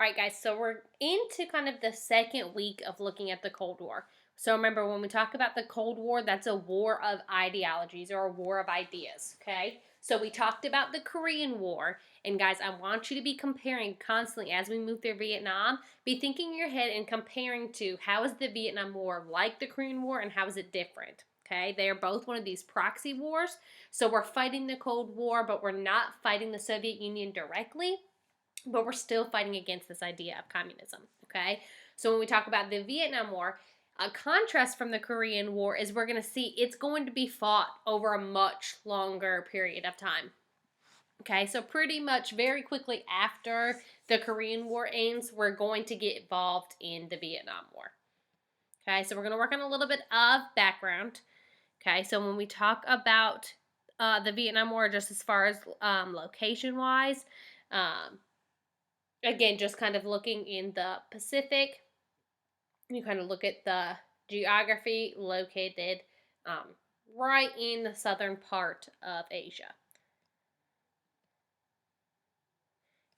right, guys, so we're into kind of the second week of looking at the Cold War. So remember, when we talk about the Cold War, that's a war of ideologies or a war of ideas, okay? So we talked about the Korean War, and guys, I want you to be comparing constantly as we move through Vietnam. Be thinking in your head and comparing to how is the Vietnam War like the Korean War and how is it different, okay? They are both one of these proxy wars. So we're fighting the Cold War, but we're not fighting the Soviet Union directly, but we're still fighting against this idea of communism, okay? So when we talk about the Vietnam War, a contrast from the Korean War is we're going to see it's going to be fought over a much longer period of time. Okay, so pretty much very quickly after the Korean War ends, we're going to get involved in the Vietnam War. Okay, so we're going to work on a little bit of background. Okay, so when we talk about the Vietnam War, just as far as location-wise, again, just kind of looking in the Pacific, you kind of look at the geography located right in the southern part of Asia.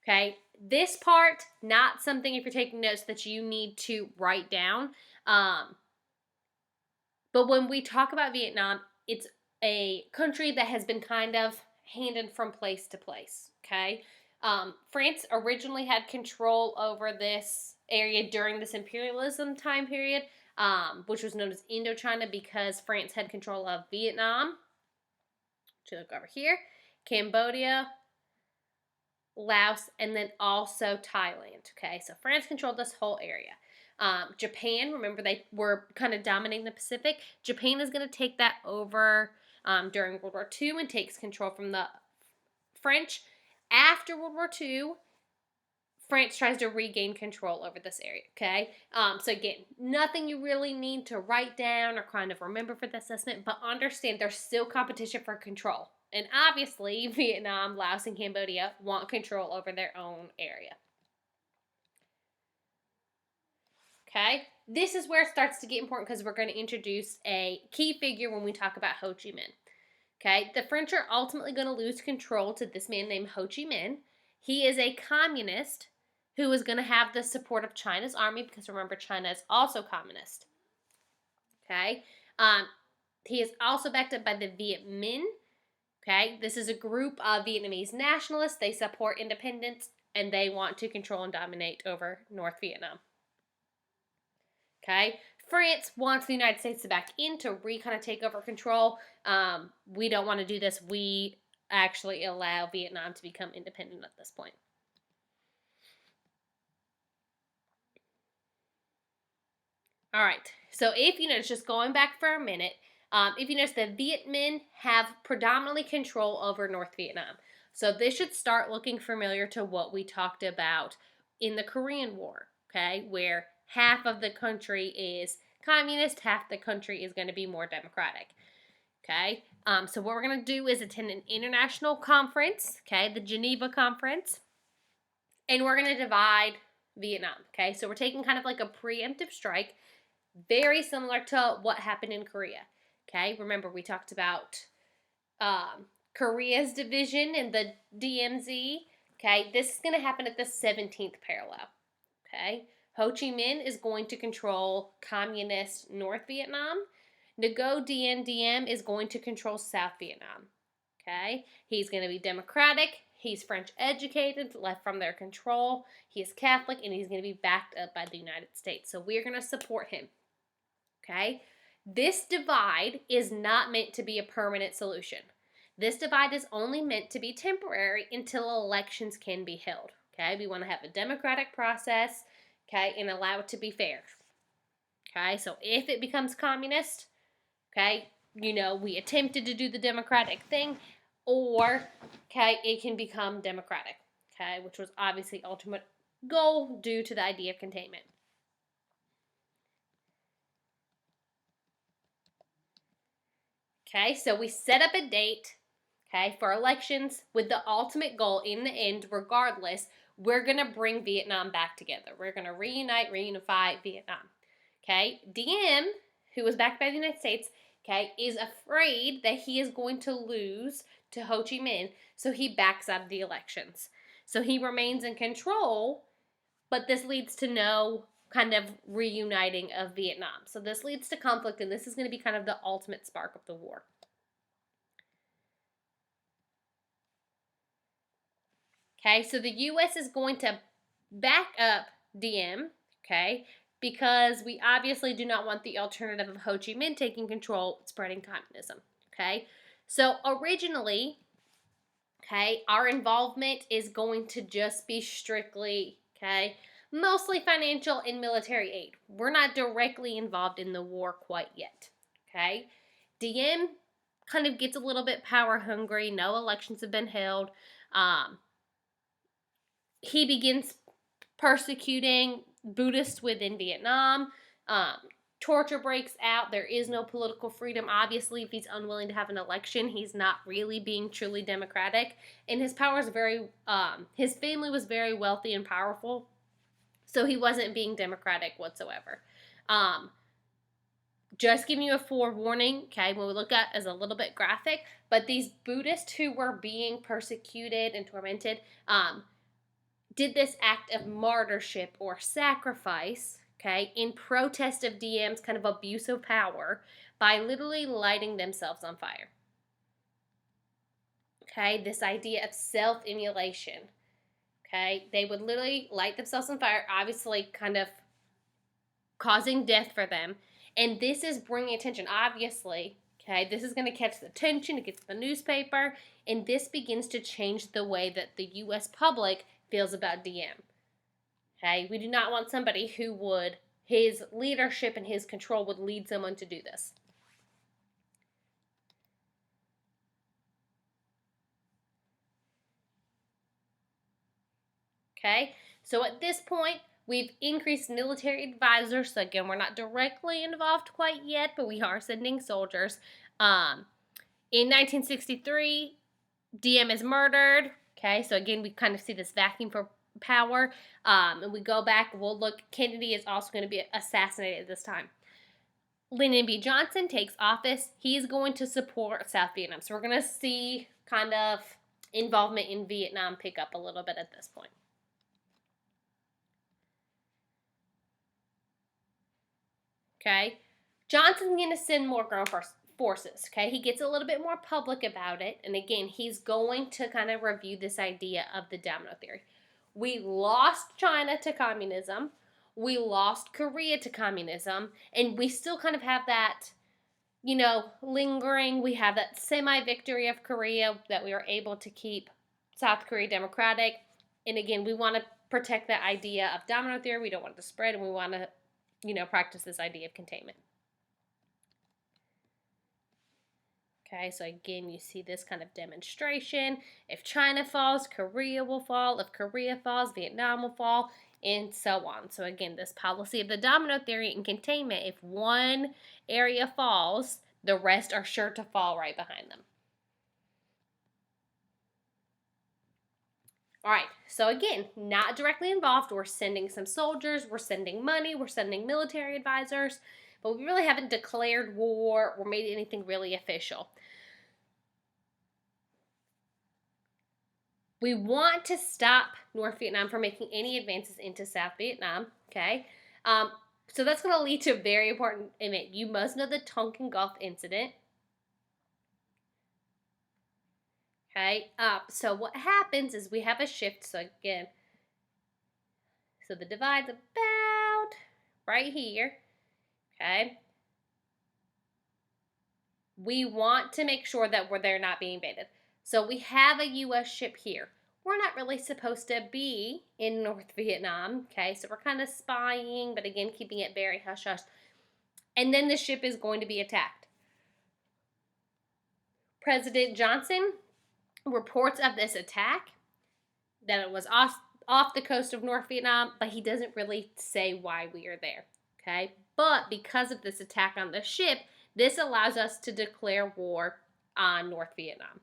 Okay, this part, not something if you're taking notes that you need to write down. But when we talk about Vietnam, it's a country that has been kind of handed from place to place. Okay, France originally had control over this area during this imperialism time period, which was known as Indochina because France had control of Vietnam. To look over here, Cambodia, Laos, and then also Thailand. Okay, so France controlled this whole area. Japan, remember they were kind of dominating the Pacific. Japan is going to take that over during World War II and takes control from the French. After World War II, France tries to regain control over this area, okay? So again, nothing you really need to write down or kind of remember for the assessment, but understand there's still competition for control. And obviously, Vietnam, Laos, and Cambodia want control over their own area. Okay? This is where it starts to get important because we're going to introduce a key figure when we talk about Ho Chi Minh. Okay? The French are ultimately going to lose control to this man named Ho Chi Minh. He is a communist who is going to have the support of China's army because remember, China is also communist. Okay? He is also backed up by the Viet Minh. Okay? This is a group of Vietnamese nationalists. They support independence and they want to control and dominate over North Vietnam. Okay? France wants the United States to back in to kind of take over control. We don't want to do this. We actually allow Vietnam to become independent at this point. All right, so if you notice, just going back for a minute, if you notice, the Viet Minh have predominantly control over North Vietnam. So this should start looking familiar to what we talked about in the Korean War, okay, where half of the country is communist, half the country is going to be more democratic, okay? So what we're going to do is attend an international conference, okay, the Geneva Conference, and we're going to divide Vietnam, okay? So we're taking kind of like a preemptive strike, very similar to what happened in Korea. Okay, remember we talked about Korea's division in the DMZ. Okay, this is going to happen at the 17th parallel. Okay, Ho Chi Minh is going to control communist North Vietnam. Ngo Dien Diem is going to control South Vietnam. Okay, he's going to be democratic. He's French educated, left from their control. He is Catholic, and he's going to be backed up by the United States. So we're going to support him. Okay? This divide is not meant to be a permanent solution. This divide is only meant to be temporary until elections can be held. Okay? We want to have a democratic process, okay, and allow it to be fair. Okay? So if it becomes communist, okay, we attempted to do the democratic thing, or, okay, it can become democratic, okay, which was obviously ultimate goal due to the idea of containment. Okay, so we set up a date, okay, for elections with the ultimate goal in the end, regardless, we're going to bring Vietnam back together. We're going to reunify Vietnam. Okay, Diem, who was backed by the United States, okay, is afraid that he is going to lose to Ho Chi Minh, so he backs out of the elections. So he remains in control, but this leads to no kind of reuniting of Vietnam. So this leads to conflict, and this is going to be kind of the ultimate spark of the war. Okay, so the U.S. is going to back up Diem, okay, because we obviously do not want the alternative of Ho Chi Minh taking control, spreading communism, okay? So originally, okay, our involvement is going to just be strictly, okay, mostly financial and military aid. We're not directly involved in the war quite yet, okay? Diem kind of gets a little bit power hungry. No elections have been held. He begins persecuting Buddhists within Vietnam. Um, Torture breaks out. There is no political freedom. Obviously, if he's unwilling to have an election, he's not really being truly democratic. And his power is his family was very wealthy and powerful, so he wasn't being democratic whatsoever. Just giving you a forewarning, okay, when we look at as a little bit graphic, but these Buddhists who were being persecuted and tormented, did this act of martyrship or sacrifice, okay, in protest of Diem's kind of abuse of power by literally lighting themselves on fire. Okay, this idea of self-immolation. Okay, they would literally light themselves on fire, obviously kind of causing death for them. And this is bringing attention, obviously. Okay, this is going to catch the attention, it gets the newspaper, and this begins to change the way that the U.S. public feels about Diem. Okay, we do not want somebody who would, his leadership and his control would lead someone to do this. Okay, so at this point, we've increased military advisors. So again, we're not directly involved quite yet, but we are sending soldiers. In 1963, Diem is murdered. Okay, so again, we kind of see this vacuum for power. And we go back, we'll look, Kennedy is also going to be assassinated at this time. Lyndon B. Johnson takes office. He's going to support South Vietnam. So we're going to see kind of involvement in Vietnam pick up a little bit at this point. Okay, Johnson's going to send more ground forces. Okay, he gets a little bit more public about it, and again, he's going to kind of review this idea of the domino theory. We lost China to communism, we lost Korea to communism, and we still kind of have that, you know, lingering. We have that semi-victory of Korea that we were able to keep South Korea democratic, and again, we want to protect that idea of domino theory. We don't want it to spread, and we want to, you know, practice this idea of containment. Okay, so again, you see this kind of demonstration. If China falls, Korea will fall. If Korea falls, Vietnam will fall, and so on. So again, this policy of the domino theory and containment, if one area falls, the rest are sure to fall right behind them. All right, so again, not directly involved. We're sending some soldiers, we're sending money, we're sending military advisors, but we really haven't declared war or made anything really official. We want to stop North Vietnam from making any advances into South Vietnam, okay? So that's going to lead to a very important event. You must know the Tonkin Gulf incident. Okay, so what happens is we have a shift. So again, so the divide's about right here. Okay, we want to make sure that they're not being invaded. So we have a U.S. ship here. We're not really supposed to be in North Vietnam. Okay, so we're kind of spying, but again, keeping it very hush-hush. And then the ship is going to be attacked. President Johnson reports of this attack, that it was off the coast of North Vietnam, but he doesn't really say why we are there, okay? But because of this attack on the ship, this allows us to declare war on North Vietnam.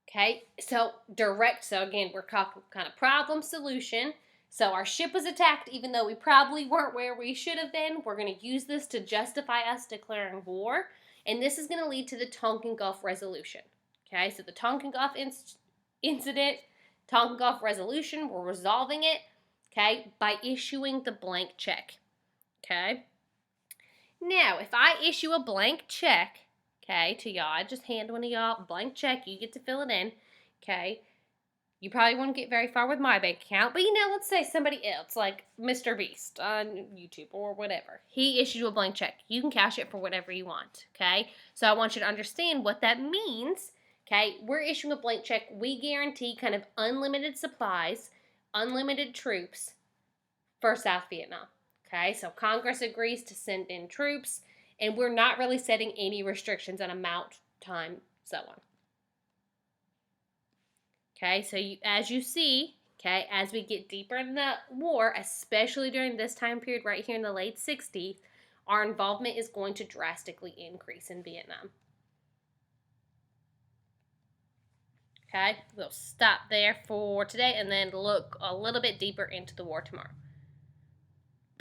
Okay, so again, we're talking kind of problem solution. So our ship was attacked, even though we probably weren't where we should have been. We're going to use this to justify us declaring war. And this is going to lead to the Tonkin Gulf resolution. Okay, so the Tonkin Gulf incident, Tonkin Gulf resolution, we're resolving it, okay, by issuing the blank check, okay? Now, if I issue a blank check, okay, to y'all, I just hand one of y'all a blank check, you get to fill it in, okay? You probably won't get very far with my bank account, but let's say somebody else, like Mr. Beast on YouTube or whatever. He issued you a blank check. You can cash it for whatever you want, okay? So I want you to understand what that means, okay? We're issuing a blank check. We guarantee kind of unlimited supplies, unlimited troops for South Vietnam, okay? So Congress agrees to send in troops, and we're not really setting any restrictions on amount, time, so on. Okay, so as you see, okay, as we get deeper in the war, especially during this time period right here in the late 60s, our involvement is going to drastically increase in Vietnam. Okay, we'll stop there for today and then look a little bit deeper into the war tomorrow.